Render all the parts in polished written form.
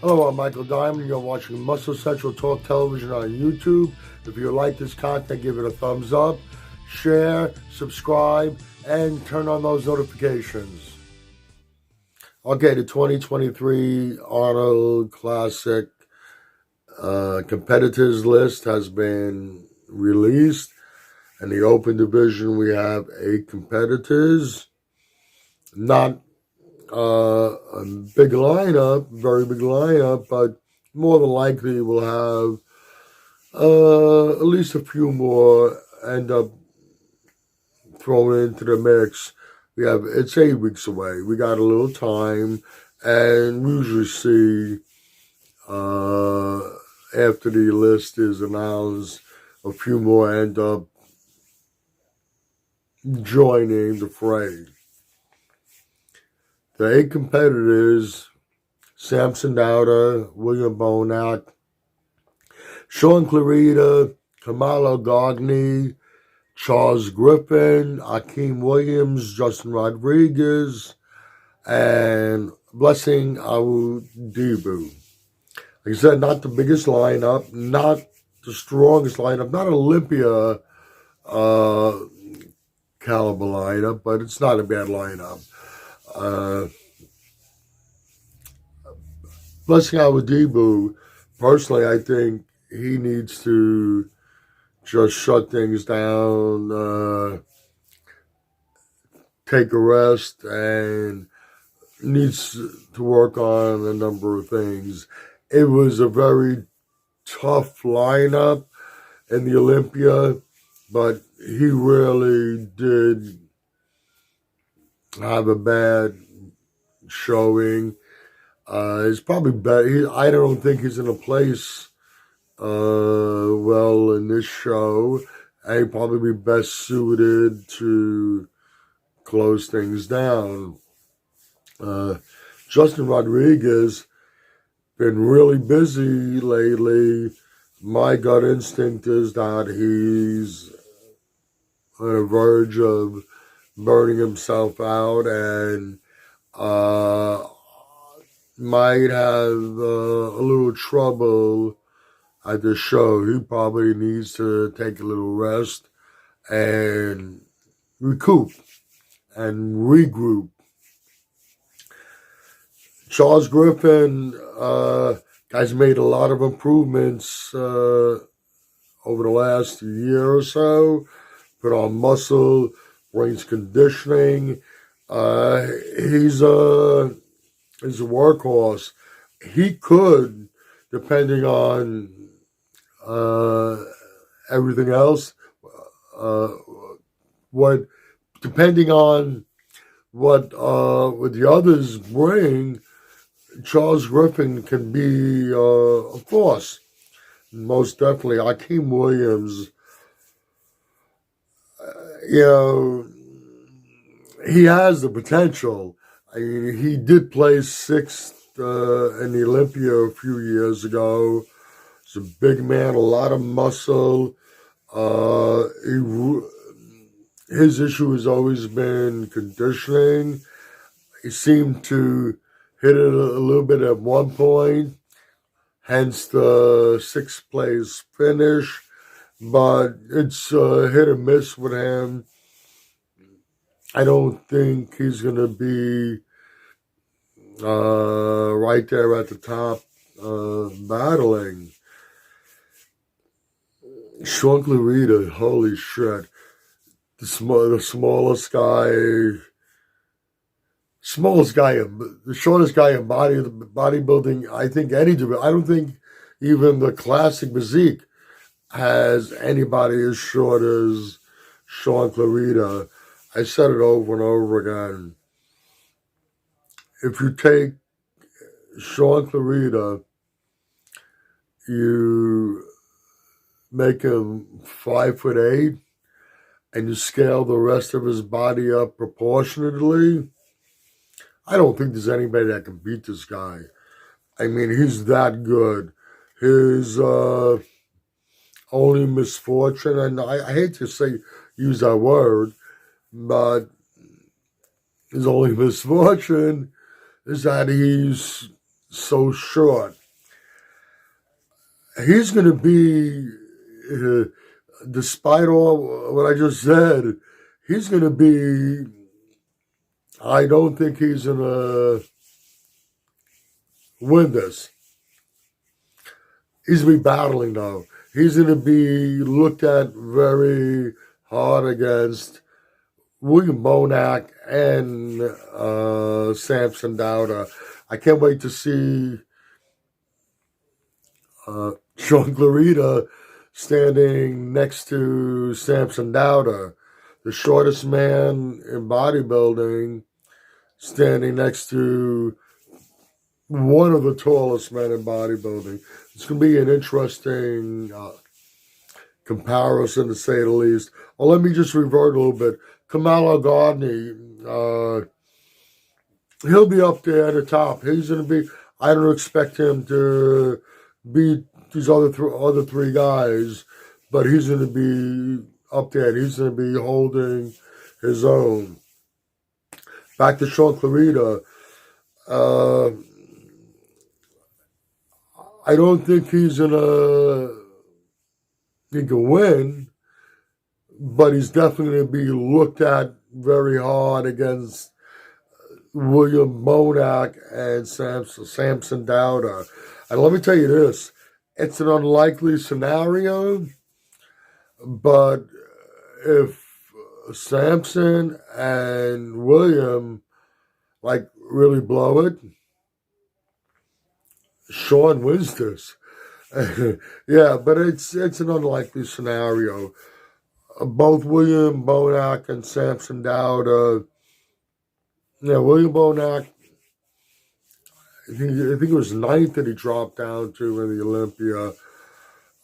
Hello, I'm Michael Diamond. You're watching Muscle Central Talk Television on YouTube. If you like this content, give it a thumbs up, share, subscribe, and turn on those notifications. Okay, the 2023 Arnold Classic competitors list has been released. In the open division, we have 8 competitors. Not a big lineup, very big lineup, but more than likely we'll have at least a few more end up thrown into the mix. It's 8 weeks away. We got a little time, and we usually see after the list is announced, a few more end up joining the fray. The 8 competitors: Samson, Dauda, William Bonac, Shaun, Clarida, Kamal Elgargni, Charles Griffin, Akim Williams, Justin Rodriguez, and Blessing Awodibu. Like I said, not the biggest lineup, not the strongest lineup, not Olympia caliber lineup, but it's not a bad lineup. Blessing Awodibu, personally, I think he needs to just shut things down, take a rest, and needs to work on a number of things. It was a very tough lineup in the Olympia, but he really did have a bad showing. It's probably better. I don't think he's in a place well in this show. And he'd probably be best suited to close things down. Justin Rodriguez been really busy lately. My gut instinct is that he's on the verge of burning himself out and might have a little trouble at the show. He probably needs to take a little rest and recoup and regroup. Charles Griffin, guys made a lot of improvements over the last year or so. Put on muscle, brings conditioning. He's a workhorse. He could, depending on everything else, depending on what the others bring, Charles Griffin can be a force. Most definitely. Akim Williams, he has the potential. I mean, he did place 6th in the Olympia a few years ago. He's a big man, a lot of muscle. His issue has always been conditioning. He seemed to hit it a little bit at one point, hence the 6th place finish. But it's hit or miss with him. I don't think he's going to be right there at the top battling. Shaun, Clarida, holy shit. The shortest guy in bodybuilding, I think I don't think even the classic physique has anybody as short as Shaun, Clarida. I said it over and over again. If you take Shaun, Clarida, you make him 5'8", and you scale the rest of his body up proportionately, I don't think there's anybody that can beat this guy. I mean, he's that good. His only misfortune, and I hate to use that word, but his only misfortune is that he's so short. He's going to be, despite all what I just said, he's going to be, I don't think he's going to win this. He's going to be battling, though. He's going to be looked at very hard against William Bonac and Samson Dauda. I can't wait to see Shaun Clarida standing next to Samson Dauda, the shortest man in bodybuilding, standing next to one of the tallest men in bodybuilding. It's going to be an interesting comparison, to say the least. Well, let me just revert a little bit. Kamal Elgargni, he'll be up there at the top. He's going to be, I don't expect him to beat these other three guys, but he's going to be up there. He's going to be holding his own. Back to Shaun Clarida. I don't think he can win, but he's definitely going to be looked at very hard against William Bonac and Samson Dauda. And let me tell you this, it's an unlikely scenario, but if Samson and William really blow it, Shaun wins this. Yeah, but it's an unlikely scenario. Both William Bonac and Samson Dauda. Yeah, William Bonac, I think it was ninth that he dropped down to in the Olympia.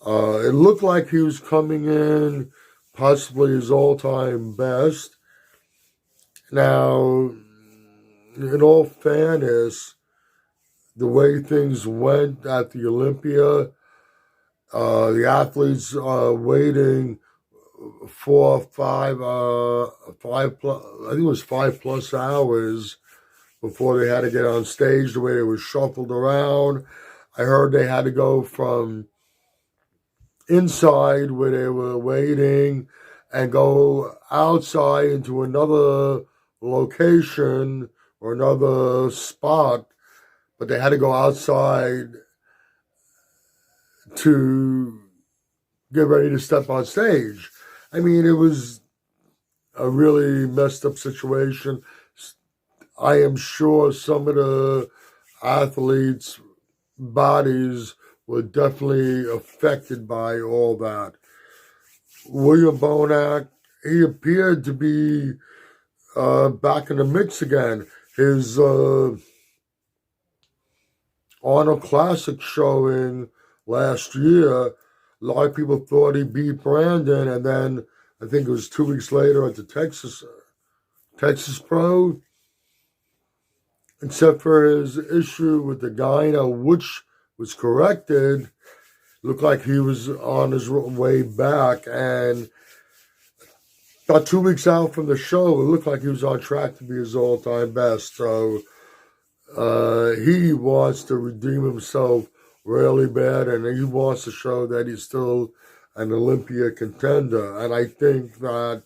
It looked like he was coming in possibly his all-time best. Now, in all fairness, the way things went at the Olympia, the athletes waiting 4, 5, 5 plus, I think it was 5+ hours before they had to get on stage, the way they were shuffled around. I heard they had to go from inside where they were waiting and go outside into another location or another spot, but they had to go outside to get ready to step on stage. I mean, it was a really messed up situation. I am sure some of the athletes' bodies were definitely affected by all that. William Bonac, he appeared to be back in the mix again. His Arnold Classic showing last year, a lot of people thought he beat Brandon, and then I think it was 2 weeks later at the Texas Pro, except for his issue with the gyno, which was corrected, looked like he was on his way back, and about 2 weeks out from the show, it looked like he was on track to be his all-time best. So he wants to redeem himself really bad, and he wants to show that he's still an Olympia contender. And I think that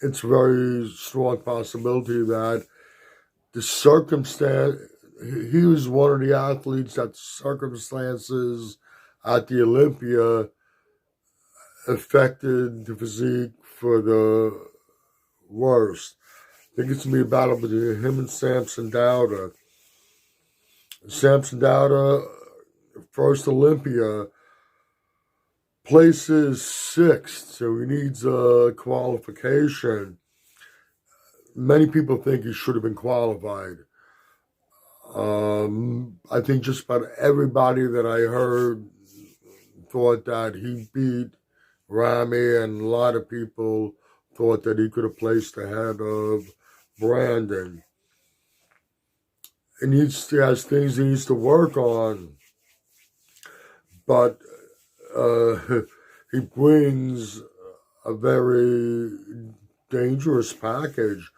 it's a very strong possibility that the circumstance, he was one of the athletes that circumstances at the Olympia affected the physique for the worst. I think it's going to be a battle between him and Samson Dauda. Samson Dauda, first Olympia, places 6th, so he needs a qualification. Many people think he should have been qualified. I think just about everybody that I heard thought that he beat Rami, and a lot of people thought that he could have placed ahead of Brandon. He has things he needs to work on, but he brings a very dangerous package.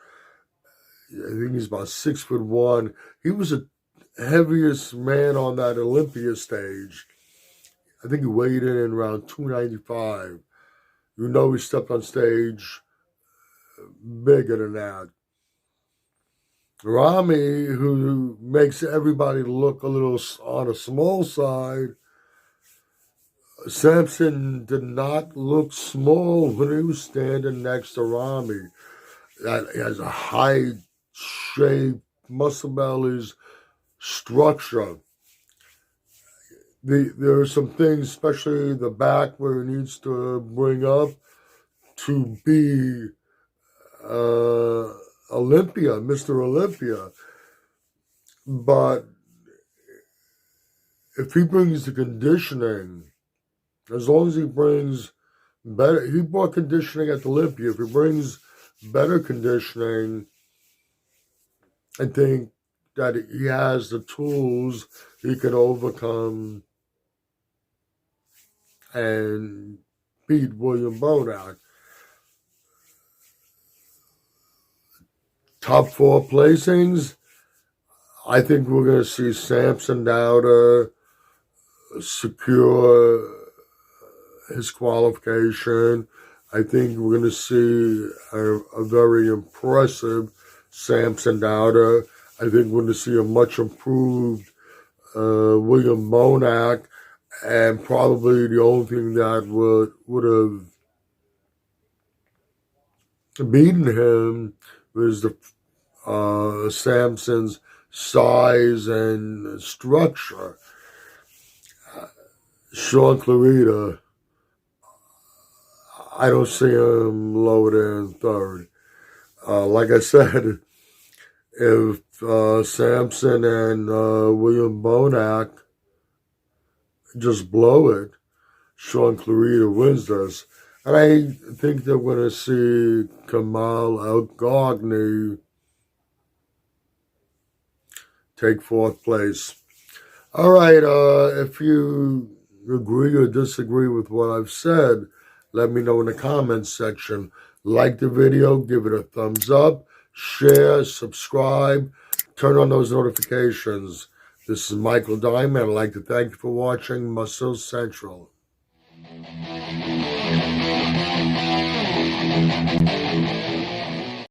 I think he's about 6'1". He was heaviest man on that Olympia stage. I think he weighed in around 295. You know he stepped on stage bigger than that. Rami, who makes everybody look a little on the small side, Samson did not look small when he was standing next to Rami. That he has a high shape, muscle bellies, structure. There are some things, especially the back, where he needs to bring up to be Olympia, Mr. Olympia. But if he brings the conditioning, as long as he brings better, he brought conditioning at Olympia. If he brings better conditioning, I think that he has the tools he can overcome and beat William Bonac. Top 4 placings, I think we're going to see Samson Dauda secure his qualification. I think we're going to see a very impressive Samson Dauda. I think we're going to see a much improved William Bonac, and probably the only thing that would have beaten him was the Samson's size and structure. Shaun Clarida, I don't see him lower than third. Like I said, if Samson and William Bonac just blow it, Shaun Clarida wins this. And I think they're going to see Kamal Elgargni take 4th place. All right, if you agree or disagree with what I've said, let me know in the comments section. Like the video, give it a thumbs up, share, subscribe, turn on those notifications. This is Michael Diamond. I'd like to thank you for watching Muscle Central.